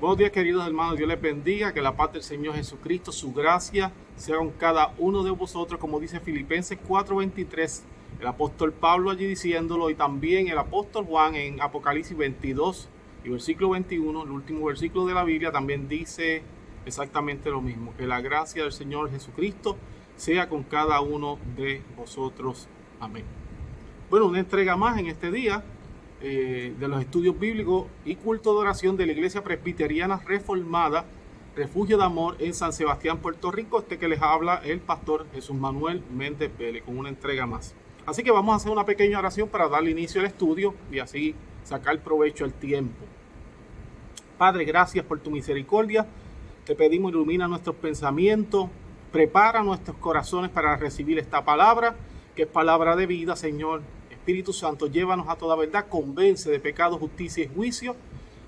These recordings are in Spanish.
Buenos días, queridos hermanos. Dios les bendiga. Que la paz del Señor Jesucristo, su gracia, sea con cada uno de vosotros, como dice Filipenses 4:23. El apóstol Pablo allí diciéndolo, y también el apóstol Juan en Apocalipsis 22 y versículo 21, el último versículo de la Biblia, también dice exactamente lo mismo. Que la gracia del Señor Jesucristo sea con cada uno de vosotros. Amén. Bueno, una entrega más en este día de los estudios bíblicos y culto de oración de la Iglesia Presbiteriana Reformada, Refugio de Amor en San Sebastián, Puerto Rico. Este que les habla el pastor Jesús Manuel Méndez Vélez, con una entrega más. Así que vamos a hacer una pequeña oración para darle inicio al estudio y así sacar provecho al tiempo. Padre, gracias por tu misericordia. Te pedimos, ilumina nuestros pensamientos, prepara nuestros corazones para recibir esta palabra, que es palabra de vida, Señor. Espíritu Santo, llévanos a toda verdad, convence de pecado, justicia y juicio.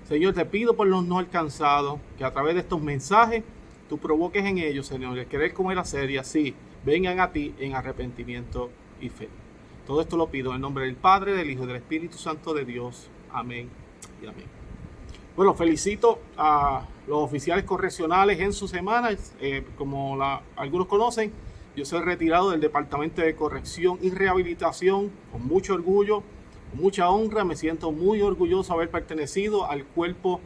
Señor, te pido por los no alcanzados, que a través de estos mensajes tú provoques en ellos, Señor, el querer como el hacer, y así vengan a ti en arrepentimiento y fe. Todo esto lo pido en el nombre del Padre, del Hijo y del Espíritu Santo de Dios. Amén y amén. Bueno, felicito a los oficiales correccionales en su semana. Como algunos conocen, yo soy retirado del Departamento de Corrección y Rehabilitación con mucho orgullo, con mucha honra. Me siento muy orgulloso de haber pertenecido al cuerpo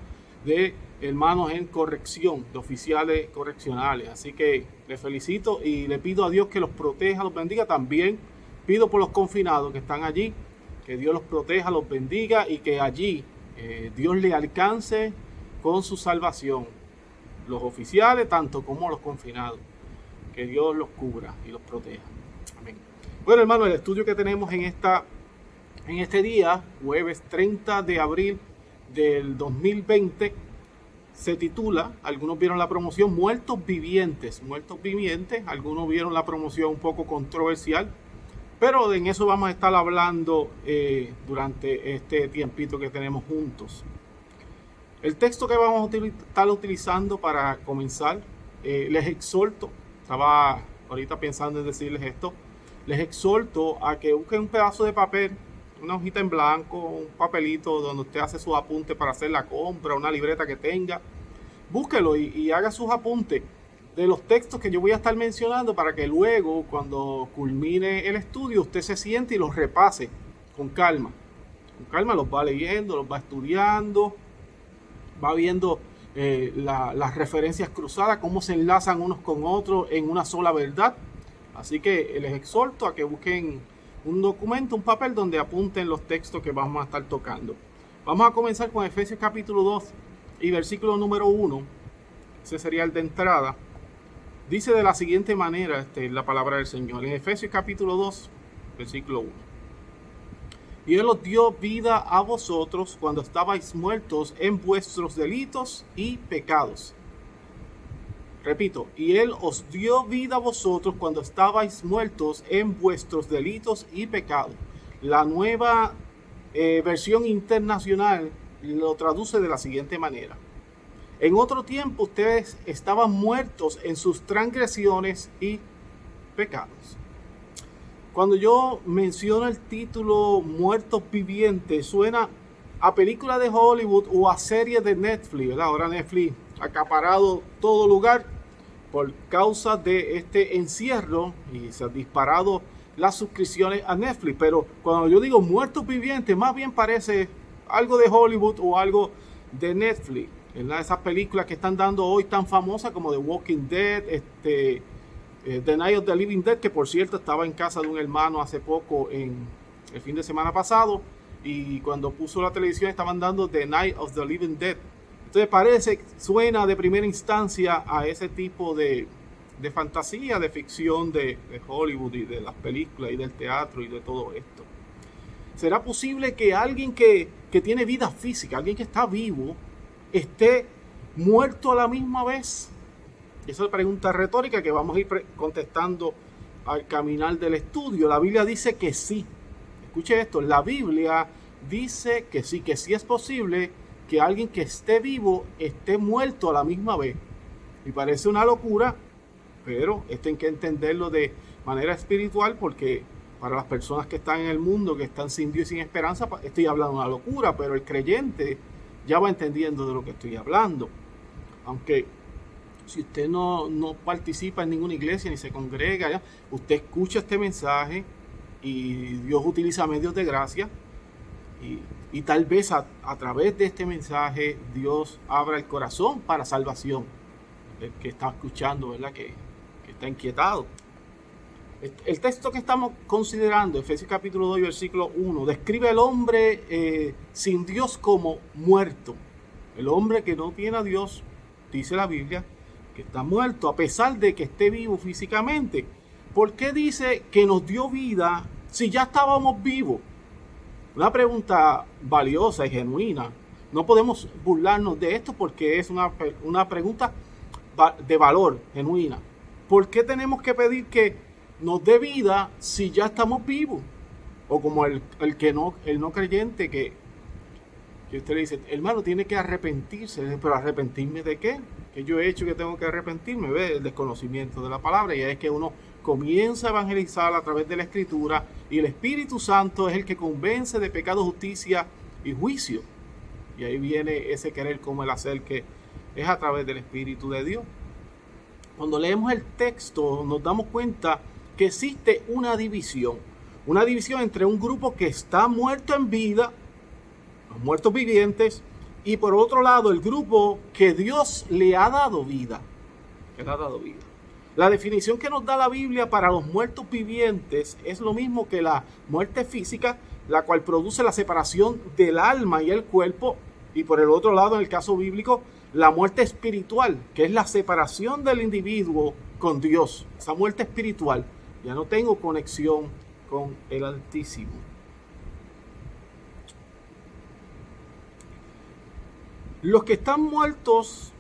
de hermanos en corrección, de oficiales correccionales. Así que les felicito y le pido a Dios que los proteja, los bendiga. También pido por los confinados que están allí, que Dios los proteja, los bendiga y que allí Dios le alcance con su salvación. Los oficiales tanto como los confinados. Que Dios los cubra y los proteja. Amén. Bueno, hermano, el estudio que tenemos en este día, jueves 30 de abril del 2020, se titula, algunos vieron la promoción, Muertos Vivientes. Muertos Vivientes, algunos vieron la promoción un poco controversial, pero en eso vamos a estar hablando durante este tiempito que tenemos juntos. El texto que vamos a estar utilizando para comenzar, les exhorto. Estaba ahorita pensando en decirles esto. Les exhorto a que busquen un pedazo de papel, una hojita en blanco, un papelito donde usted hace sus apuntes para hacer la compra, una libreta que tenga. Búsquelo y haga sus apuntes de los textos que yo voy a estar mencionando para que luego, cuando culmine el estudio, usted se siente y los repase con calma. Con calma los va leyendo, los va estudiando, va viendo las referencias cruzadas, cómo se enlazan unos con otros en una sola verdad. Así que les exhorto a que busquen un documento, un papel donde apunten los textos que vamos a estar tocando. Vamos a comenzar con Efesios capítulo 2 y versículo número 1. Ese sería el de entrada. Dice de la siguiente manera la palabra del Señor. En Efesios capítulo 2, versículo 1. Y Él os dio vida a vosotros cuando estabais muertos en vuestros delitos y pecados. Repito, y Él os dio vida a vosotros cuando estabais muertos en vuestros delitos y pecados. La nueva versión internacional lo traduce de la siguiente manera. En otro tiempo ustedes estaban muertos en sus transgresiones y pecados. Cuando yo menciono el título Muertos Vivientes, suena a película de Hollywood o a serie de Netflix, ¿verdad? Ahora Netflix ha acaparado todo lugar por causa de este encierro y se han disparado las suscripciones a Netflix. Pero cuando yo digo Muertos Vivientes, más bien parece algo de Hollywood o algo de Netflix, ¿verdad? Esas películas que están dando hoy tan famosas como The Walking Dead, The Night of the Living Dead, que por cierto estaba en casa de un hermano hace poco, en el fin de semana pasado, y cuando puso la televisión estaban dando The Night of the Living Dead. Entonces suena de primera instancia a ese tipo de fantasía, de ficción de Hollywood y de las películas y del teatro y de todo esto. ¿Será posible que alguien que tiene vida física, alguien que está vivo, esté muerto a la misma vez? Esa es la pregunta retórica que vamos a ir contestando al caminar del estudio. La Biblia dice que sí. Escuche esto, la Biblia dice que sí es posible que alguien que esté vivo esté muerto a la misma vez. Y parece una locura, pero esto hay que entenderlo de manera espiritual, porque para las personas que están en el mundo, que están sin Dios y sin esperanza, estoy hablando de una locura, pero el creyente ya va entendiendo de lo que estoy hablando. Aunque si usted no participa en ninguna iglesia ni se congrega, ¿ya? Usted escucha este mensaje y Dios utiliza medios de gracia y tal vez a través de este mensaje Dios abra el corazón para salvación. El que está escuchando, ¿verdad? Que está inquietado. El texto que estamos considerando, Efesios capítulo 2, versículo 1, describe al hombre sin Dios como muerto. El hombre que no tiene a Dios, dice la Biblia, que está muerto a pesar de que esté vivo físicamente. ¿Por qué dice que nos dio vida si ya estábamos vivos? Una pregunta valiosa y genuina. No podemos burlarnos de esto porque es una pregunta de valor genuina. ¿Por qué tenemos que pedir que nos dé vida si ya estamos vivos? O como el no creyente que usted le dice, hermano, tiene que arrepentirse. ¿Pero arrepentirme de qué? ¿Qué yo he hecho que tengo que arrepentirme? ¿Ve? El desconocimiento de la palabra. Y es que uno comienza a evangelizar a través de la Escritura y el Espíritu Santo es el que convence de pecado, justicia y juicio. Y ahí viene ese querer como el hacer, que es a través del Espíritu de Dios. Cuando leemos el texto nos damos cuenta que existe una división entre un grupo que está muerto en vida, los muertos vivientes, y por otro lado el grupo que Dios le ha dado vida. La definición que nos da la Biblia para los muertos vivientes es lo mismo que la muerte física, la cual produce la separación del alma y el cuerpo, y por el otro lado, en el caso bíblico, la muerte espiritual, que es la separación del individuo con Dios. Esa muerte espiritual, ya no tengo conexión con el Altísimo. Los que están muertos,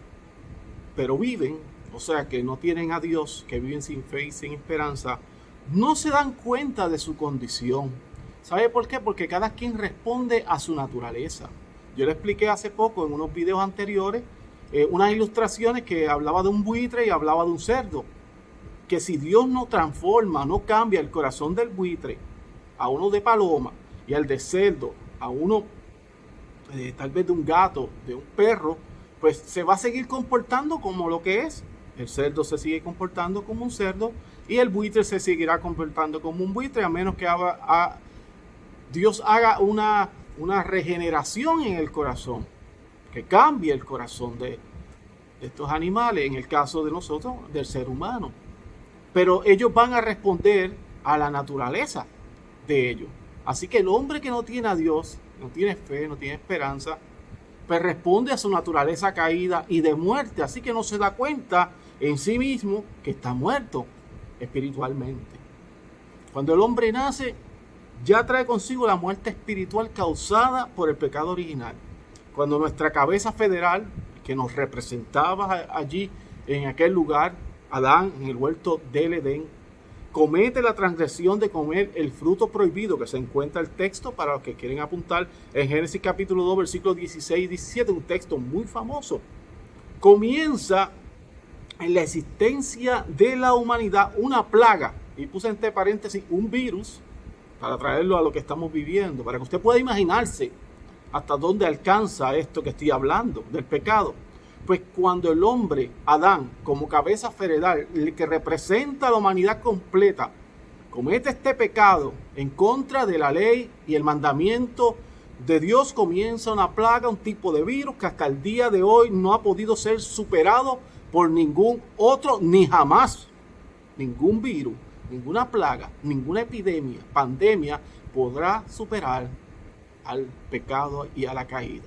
pero viven, o sea que no tienen a Dios, que viven sin fe y sin esperanza, no se dan cuenta de su condición. ¿Sabe por qué? Porque cada quien responde a su naturaleza. Yo le expliqué hace poco en unos videos anteriores unas ilustraciones que hablaba de un buitre y hablaba de un cerdo. Que si Dios no transforma, no cambia el corazón del buitre a uno de paloma y al de cerdo a uno tal vez de un gato, de un perro, pues se va a seguir comportando como lo que es. El cerdo se sigue comportando como un cerdo y el buitre se seguirá comportando como un buitre, a menos que Dios haga una regeneración en el corazón, que cambie el corazón de estos animales, en el caso de nosotros, del ser humano. Pero ellos van a responder a la naturaleza de ellos. Así que el hombre que no tiene a Dios, no tiene fe, no tiene esperanza, pues responde a su naturaleza caída y de muerte. Así que no se da cuenta en sí mismo que está muerto espiritualmente. Cuando el hombre nace, ya trae consigo la muerte espiritual causada por el pecado original. Cuando nuestra cabeza federal, que nos representaba allí en aquel lugar, Adán, en el huerto del Edén, comete la transgresión de comer el fruto prohibido, que se encuentra el texto para los que quieren apuntar en Génesis capítulo 2, versículos 16 y 17, un texto muy famoso. Comienza en la existencia de la humanidad una plaga, y puse entre paréntesis un virus, para traerlo a lo que estamos viviendo, para que usted pueda imaginarse hasta dónde alcanza esto que estoy hablando, del pecado. Pues cuando el hombre, Adán, como cabeza federal, el que representa a la humanidad completa, comete este pecado en contra de la ley y el mandamiento de Dios, comienza una plaga, un tipo de virus que hasta el día de hoy no ha podido ser superado por ningún otro, ni jamás. Ningún virus, ninguna plaga, ninguna epidemia, pandemia podrá superar al pecado y a la caída.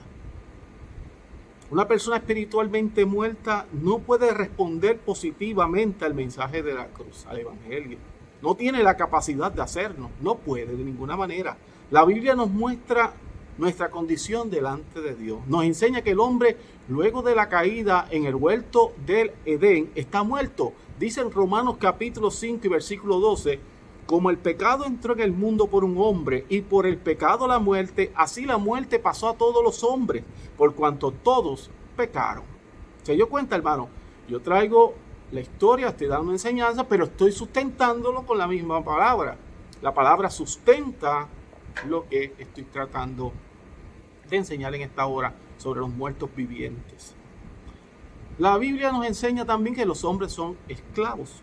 Una persona espiritualmente muerta no puede responder positivamente al mensaje de la cruz, al evangelio. No tiene la capacidad de hacerlo, no puede de ninguna manera. La Biblia nos muestra nuestra condición delante de Dios. Nos enseña que el hombre, luego de la caída en el huerto del Edén, está muerto. Dice en Romanos capítulo 5 y versículo 12, como el pecado entró en el mundo por un hombre y por el pecado la muerte, así la muerte pasó a todos los hombres, por cuanto todos pecaron. ¿Se dio cuenta, hermano? Yo traigo la historia, estoy dando enseñanza, pero estoy sustentándolo con la misma palabra. La palabra sustenta lo que estoy tratando de enseñar en esta hora sobre los muertos vivientes. La Biblia nos enseña también que los hombres son esclavos.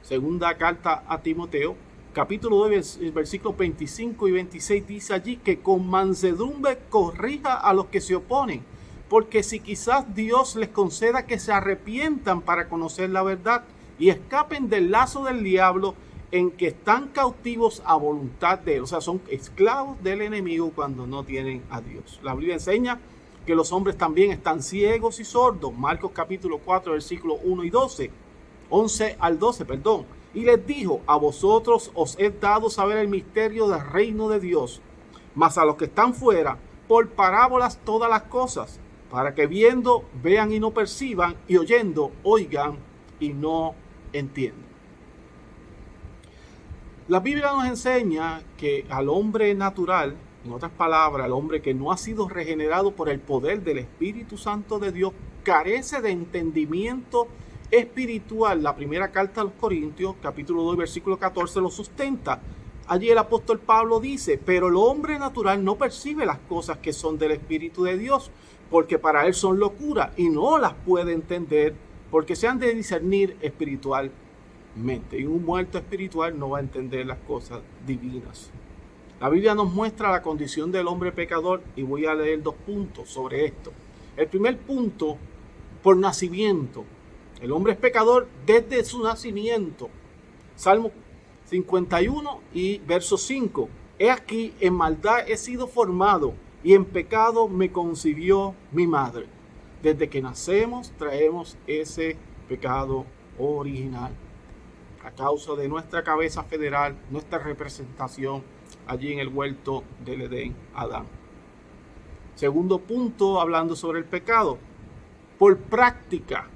Segunda carta a Timoteo, capítulo 2, versículos 25 y 26 dice allí que con mansedumbre corrija a los que se oponen, porque si quizás Dios les conceda que se arrepientan para conocer la verdad y escapen del lazo del diablo en que están cautivos a voluntad de él. O sea, son esclavos del enemigo cuando no tienen a Dios. La Biblia enseña que los hombres también están ciegos y sordos. Marcos capítulo 4, versículos 1 y 12. 11 al 12, perdón. Y les dijo, a vosotros os he dado saber el misterio del reino de Dios, mas a los que están fuera, por parábolas todas las cosas, para que viendo, vean y no perciban, y oyendo, oigan y no entiendan. La Biblia nos enseña que al hombre natural, en otras palabras, al hombre que no ha sido regenerado por el poder del Espíritu Santo de Dios, carece de entendimiento espiritual. La primera carta a los Corintios, capítulo 2, versículo 14, lo sustenta. Allí el apóstol Pablo dice, pero el hombre natural no percibe las cosas que son del Espíritu de Dios, porque para él son locura y no las puede entender, porque se han de discernir espiritualmente. Y un muerto espiritual no va a entender las cosas divinas. La Biblia nos muestra la condición del hombre pecador y voy a leer 2 puntos sobre esto. El primer punto, por nacimiento. El hombre es pecador desde su nacimiento. Salmo 51 y verso 5. He aquí, en maldad he sido formado y en pecado me concibió mi madre. Desde que nacemos traemos ese pecado original. A causa de nuestra cabeza federal, nuestra representación allí en el huerto del Edén, Adán. Segundo punto, hablando sobre el pecado. Por práctica.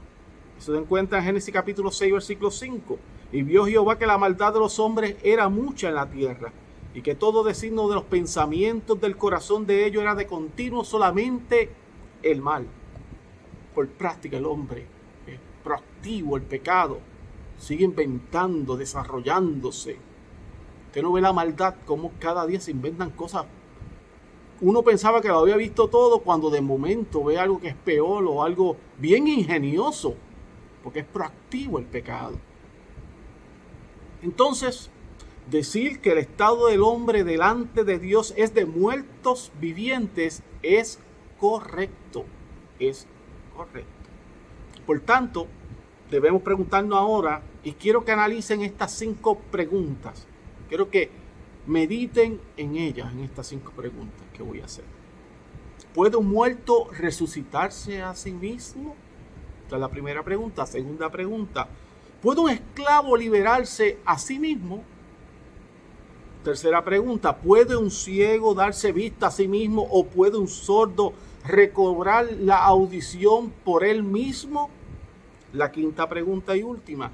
Eso se encuentra en Génesis capítulo 6, versículo 5. Y vio Jehová que la maldad de los hombres era mucha en la tierra, y que todo designio de los pensamientos del corazón de ellos era de continuo solamente el mal. Por práctica el hombre es proactivo, el pecado sigue inventando, desarrollándose. Usted no ve la maldad, como cada día se inventan cosas. Uno pensaba que lo había visto todo, cuando de momento ve algo que es peor o algo bien ingenioso, porque es proactivo el pecado. Entonces, decir que el estado del hombre delante de Dios es de muertos vivientes es correcto. Es correcto. Por tanto, debemos preguntarnos ahora, y quiero que analicen estas 5 preguntas. Quiero que mediten en ellas, en estas 5 preguntas que voy a hacer. ¿Puede un muerto resucitarse a sí mismo? Esta es la primera pregunta. Segunda pregunta, ¿puede un esclavo liberarse a sí mismo? Tercera pregunta, ¿puede un ciego darse vista a sí mismo o puede un sordo recobrar la audición por él mismo? La quinta pregunta y última,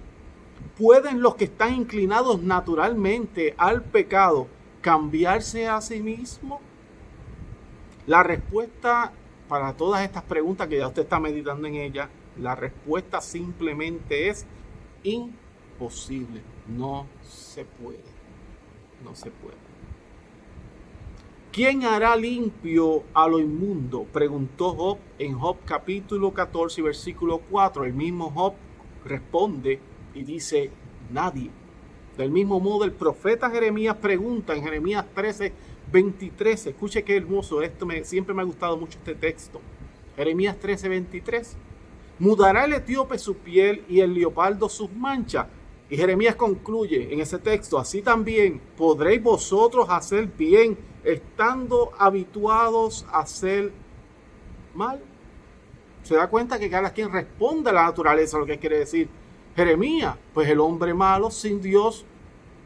¿pueden los que están inclinados naturalmente al pecado cambiarse a sí mismos? La respuesta para todas estas preguntas que ya usted está meditando en ellas, la respuesta simplemente es imposible. No se puede. No se puede. ¿Quién hará limpio a lo inmundo?, preguntó Job en Job capítulo 14, versículo 4. El mismo Job responde y dice, nadie. Del mismo modo, el profeta Jeremías pregunta en Jeremías 13, 23. Escuche qué hermoso, siempre me ha gustado mucho este texto. Jeremías 13, 23. ¿Mudará el etíope su piel y el leopardo sus manchas? Y Jeremías concluye en ese texto, así también podréis vosotros hacer bien, estando habituados a hacer mal. Se da cuenta que cada quien responde a la naturaleza, lo que quiere decir Jeremías. Pues el hombre malo sin Dios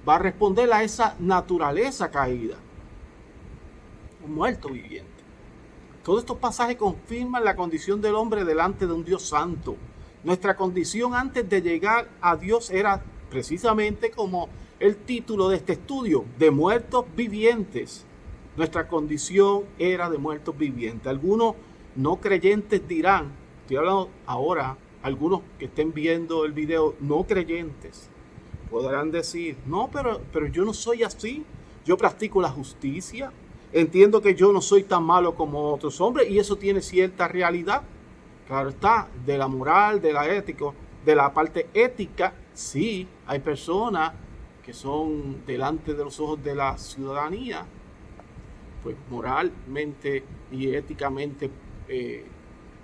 va a responder a esa naturaleza caída. Un muerto viviente. Todos estos pasajes confirman la condición del hombre delante de un Dios santo. Nuestra condición antes de llegar a Dios era precisamente como el título de este estudio, de muertos vivientes. Nuestra condición era de muertos vivientes. Algunos no creyentes dirán, estoy hablando ahora, algunos que estén viendo el video no creyentes, podrán decir, no, pero yo no soy así. Yo practico la justicia, Entiendo que yo no soy tan malo como otros hombres y eso tiene cierta realidad. Claro está, de la moral, de la ética, de la parte ética, sí, hay personas que son delante de los ojos de la ciudadanía, pues moralmente y éticamente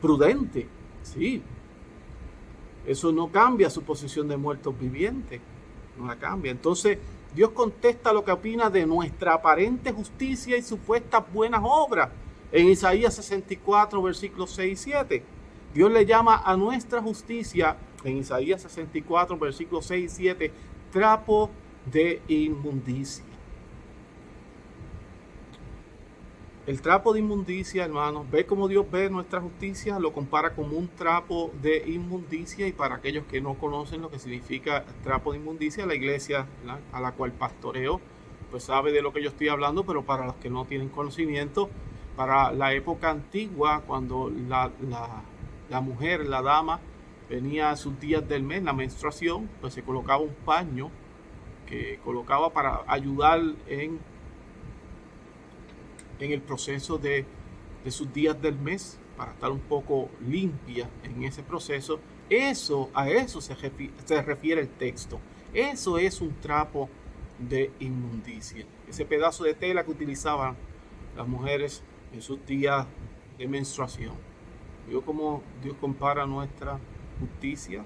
prudente, sí. Eso no cambia su posición de muertos vivientes, no la cambia. Entonces, Dios contesta lo que opina de nuestra aparente justicia y supuestas buenas obras. En Isaías 64, versículos 6 y 7. Dios le llama a nuestra justicia, en Isaías 64, versículos 6 y 7, trapo de inmundicia. El trapo de inmundicia, hermanos, ve cómo Dios ve nuestra justicia, lo compara como un trapo de inmundicia. Y para aquellos que no conocen lo que significa trapo de inmundicia, la iglesia, ¿verdad?, a la cual pastoreo, pues sabe de lo que yo estoy hablando, pero para los que no tienen conocimiento, para la época antigua, cuando la mujer, la dama, venía a sus días del mes, la menstruación, pues se colocaba un paño que colocaba para ayudar en el proceso de sus días del mes, para estar un poco limpia en ese proceso. A eso se refiere el texto. Eso es un trapo de inmundicia. Ese pedazo de tela que utilizaban las mujeres en sus días de menstruación. Vio cómo Dios compara nuestra justicia.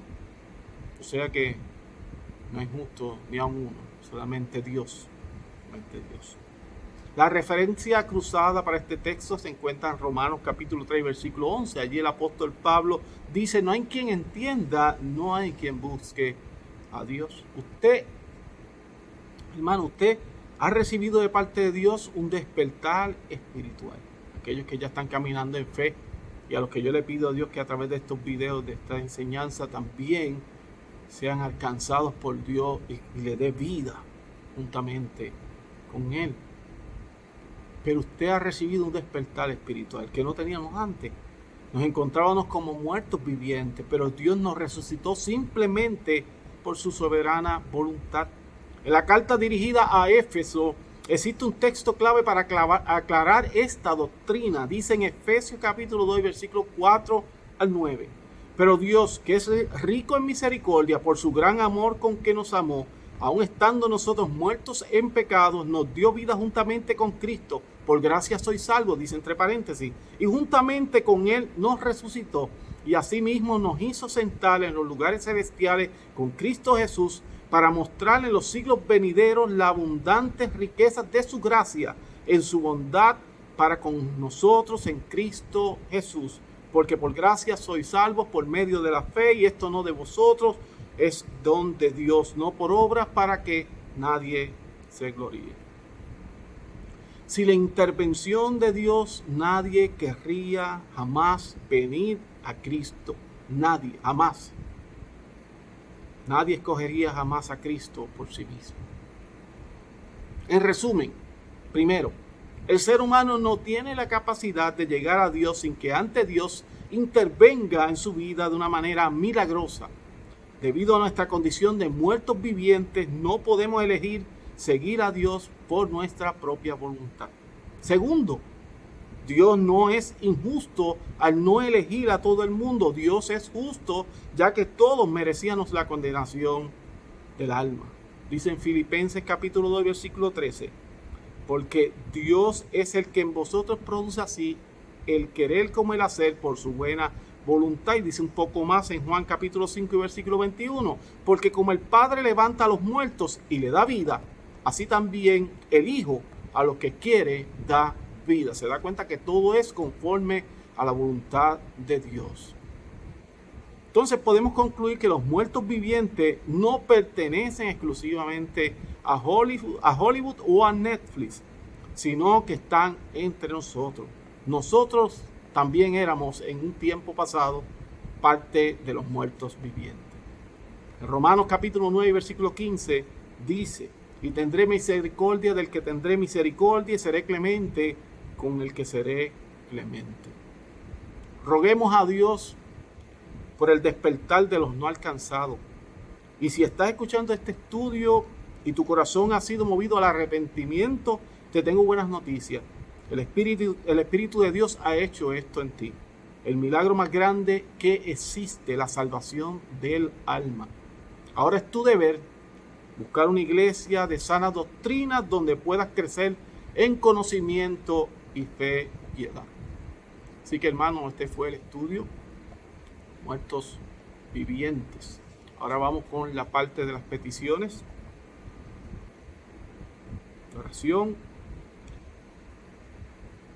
O sea que no es justo ni a uno, solamente Dios. Solamente Dios. La referencia cruzada para este texto se encuentra en Romanos capítulo 3, versículo 11. Allí el apóstol Pablo dice: no hay quien entienda, no hay quien busque a Dios. Usted, hermano, usted ha recibido de parte de Dios un despertar espiritual. Aquellos que ya están caminando en fe, y a los que yo le pido a Dios que a través de estos videos, de esta enseñanza, también sean alcanzados por Dios y le dé vida juntamente con Él. Pero usted ha recibido un despertar espiritual que no teníamos antes. Nos encontrábamos como muertos vivientes, pero Dios nos resucitó simplemente por su soberana voluntad. En la carta dirigida a Éfeso existe un texto clave para aclarar esta doctrina. Dice en Efesios capítulo 2, versículos 4 al 9. Pero Dios, que es rico en misericordia, por su gran amor con que nos amó, aun estando nosotros muertos en pecados, nos dio vida juntamente con Cristo. Por gracia sois salvos, dice entre paréntesis. Y juntamente con Él nos resucitó. Y asimismo nos hizo sentar en los lugares celestiales con Cristo Jesús, para mostrarle en los siglos venideros las abundantes riquezas de su gracia, en su bondad para con nosotros en Cristo Jesús. Porque por gracia sois salvos por medio de la fe, y esto no de vosotros, es don de Dios, no por obras, para que nadie se gloríe. Sin la intervención de Dios, nadie querría jamás venir a Cristo. Nadie, jamás. Nadie escogería jamás a Cristo por sí mismo. En resumen, primero, el ser humano no tiene la capacidad de llegar a Dios sin que ante Dios intervenga en su vida de una manera milagrosa. Debido a nuestra condición de muertos vivientes, no podemos elegir seguir a Dios por nuestra propia voluntad. Segundo, Dios no es injusto al no elegir a todo el mundo. Dios es justo, ya que todos merecíamos la condenación del alma. Dice en Filipenses capítulo 2, versículo 13. Porque Dios es el que en vosotros produce así el querer como el hacer por su buena voluntad. Y dice un poco más en Juan capítulo 5 y versículo 21. Porque como el Padre levanta a los muertos y le da vida, así también el Hijo a los que quiere da vida. Se da cuenta que todo es conforme a la voluntad de Dios. Entonces podemos concluir que los muertos vivientes no pertenecen exclusivamente a Hollywood o a Netflix, sino que están entre nosotros. Nosotros también éramos en un tiempo pasado parte de los muertos vivientes. En Romanos capítulo 9, versículo 15 dice: y tendré misericordia del que tendré misericordia, y seré clemente con el que seré clemente. Roguemos a Dios por el despertar de los no alcanzados. Y si estás escuchando este estudio y tu corazón ha sido movido al arrepentimiento, te tengo buenas noticias. El Espíritu de Dios ha hecho esto en ti. El milagro más grande que existe, la salvación del alma. Ahora es tu deber buscar una iglesia de sana doctrina donde puedas crecer en conocimiento y fe y piedad. Así que, hermanos, este fue el estudio Muertos Vivientes. Ahora vamos con la parte de las peticiones. Oración.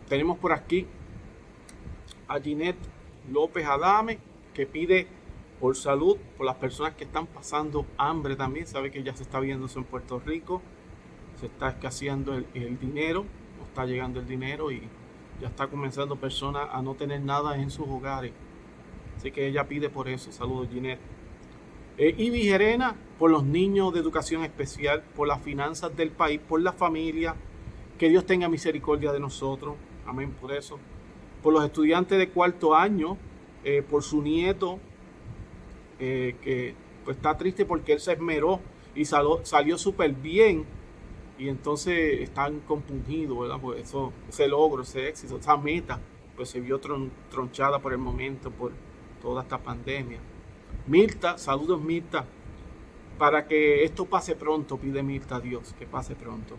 Tenemos por aquí a Ginette López Adame, que pide por salud, por las personas que están pasando hambre también. Sabe que ya se está viendo eso en Puerto Rico. Se está escaseando el dinero, no está llegando el dinero y ya está comenzando personas a no tener nada en sus hogares. Así que ella pide por eso. Saludos, Ginette. Ivy Gerena, por los niños de educación especial, por las finanzas del país, por la familia. Que Dios tenga misericordia de nosotros. Amén por eso. Por los estudiantes de cuarto año, por su nieto, que pues está triste porque él se esmeró y salió súper bien. Y entonces están compungidos, ¿verdad? Pues eso, ese logro, ese éxito, esa meta, pues se vio tronchada por el momento, por toda esta pandemia. Mirta, saludos Mirta, para que esto pase pronto, pide Mirta a Dios, que pase pronto.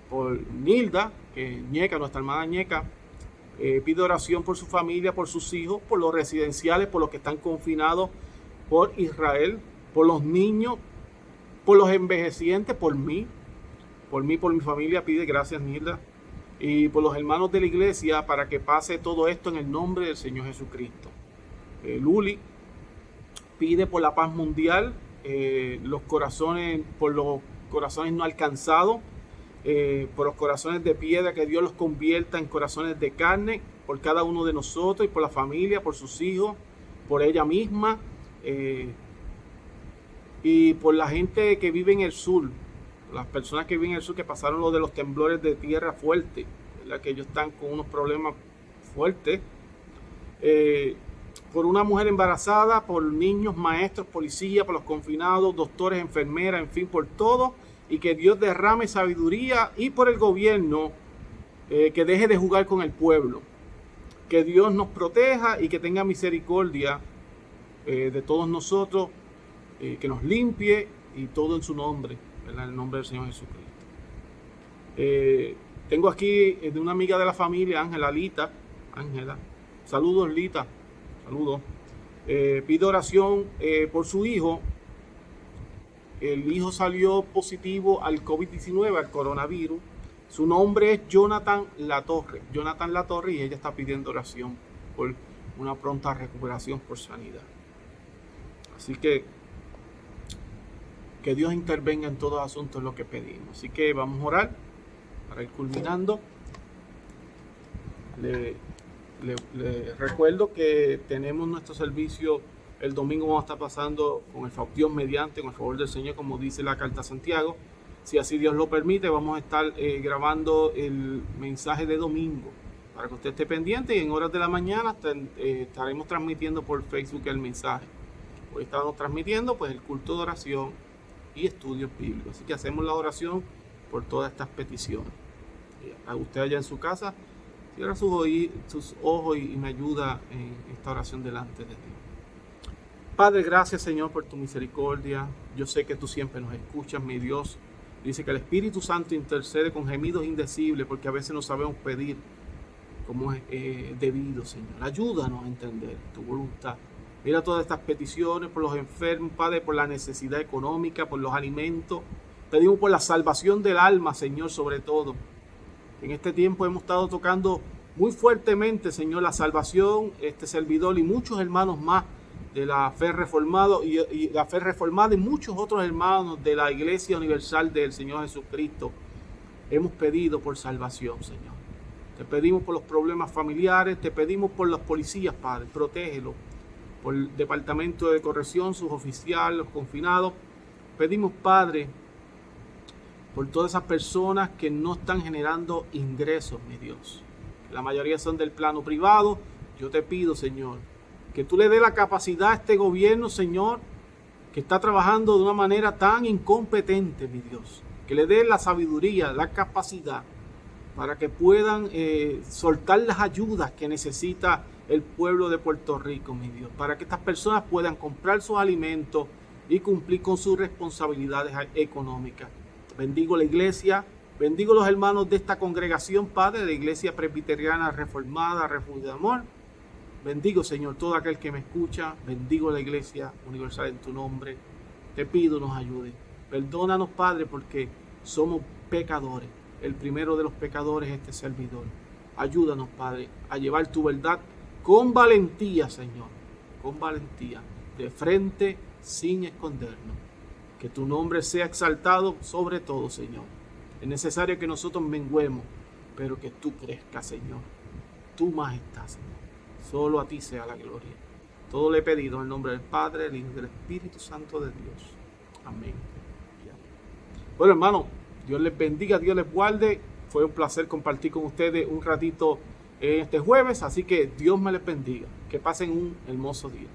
Por Nilda, que Ñeca, nuestra hermana Ñeca, pide oración por su familia, por sus hijos, por los residenciales, por los que están confinados, por Israel, por los niños, por los envejecientes, por mí, por mi familia, pide gracias Nilda, y por los hermanos de la iglesia, para que pase todo esto en el nombre del Señor Jesucristo. Luli pide por la paz mundial, por los corazones no alcanzados, por los corazones de piedra, que Dios los convierta en corazones de carne, por cada uno de nosotros y por la familia, por sus hijos, por ella misma, y por la gente que vive en el sur, las personas que viven en el sur, que pasaron lo de los temblores de tierra fuerte, ¿verdad? Que ellos están con unos problemas fuertes, por una mujer embarazada, por niños, maestros, policías, por los confinados, doctores, enfermeras, en fin, por todo, y que Dios derrame sabiduría, y por el gobierno, que deje de jugar con el pueblo, que Dios nos proteja y que tenga misericordia de todos nosotros, que nos limpie, y todo en su nombre, ¿verdad? En el nombre del Señor Jesucristo. Tengo aquí de una amiga de la familia, Ángela. Saludos, Lita. Saludos. Pido oración por su hijo. El hijo salió positivo al COVID-19, al coronavirus. Su nombre es Jonathan Latorre. Y ella está pidiendo oración por una pronta recuperación, por sanidad. Así que Dios intervenga en todos los asuntos, en lo que pedimos. Así que vamos a orar para ir culminando. Le recuerdo que tenemos nuestro servicio el domingo. Vamos a estar pasando con el Dios mediante, con el favor del Señor, como dice la carta a Santiago. Si así Dios lo permite, vamos a estar grabando el mensaje de domingo para que usted esté pendiente, y en horas de la mañana estaremos transmitiendo por Facebook el mensaje. Hoy estamos transmitiendo pues el culto de oración y estudios bíblicos. Así que hacemos la oración por todas estas peticiones. A usted allá en su casa, cierra sus ojos y me ayuda en esta oración delante de Dios. Padre, gracias Señor por tu misericordia. Yo sé que tú siempre nos escuchas, mi Dios. Dice que el Espíritu Santo intercede con gemidos indecibles, porque a veces no sabemos pedir como es debido, Señor. Ayúdanos a entender tu voluntad. Mira todas estas peticiones por los enfermos, Padre, por la necesidad económica, por los alimentos. Pedimos por la salvación del alma, Señor, sobre todo. En este tiempo hemos estado tocando muy fuertemente, Señor, la salvación, este servidor y muchos hermanos más de la fe reformada y la fe reformada, y muchos otros hermanos de la Iglesia Universal del Señor Jesucristo. Hemos pedido por salvación, Señor. Te pedimos por los problemas familiares, te pedimos por los policías, Padre, protégelos. Por el Departamento de Corrección, sus oficiales, los confinados. Pedimos, Padre, por todas esas personas que no están generando ingresos, mi Dios. La mayoría son del plano privado. Yo te pido, Señor, que tú le des la capacidad a este gobierno, Señor, que está trabajando de una manera tan incompetente, mi Dios. Que le des la sabiduría, la capacidad para que puedan soltar las ayudas que necesita el pueblo de Puerto Rico, mi Dios, para que estas personas puedan comprar sus alimentos y cumplir con sus responsabilidades económicas. Bendigo la iglesia, bendigo los hermanos de esta congregación, Padre, de la Iglesia Presbiteriana Reformada, Refugio de Amor. Bendigo, Señor, todo aquel que me escucha. Bendigo la Iglesia Universal en tu nombre. Te pido nos ayude. Perdónanos, Padre, porque somos pecadores. El primero de los pecadores es este servidor. Ayúdanos, Padre, a llevar tu verdad con valentía, Señor. Con valentía, de frente, sin escondernos. Que tu nombre sea exaltado sobre todo, Señor. Es necesario que nosotros menguemos, pero que tú crezcas, Señor. Tu majestad, Señor. Solo a ti sea la gloria. Todo le he pedido en el nombre del Padre, del Hijo y del Espíritu Santo de Dios. Amén. Bueno, hermano, Dios les bendiga, Dios les guarde. Fue un placer compartir con ustedes un ratito este jueves, así que Dios me les bendiga. Que pasen un hermoso día.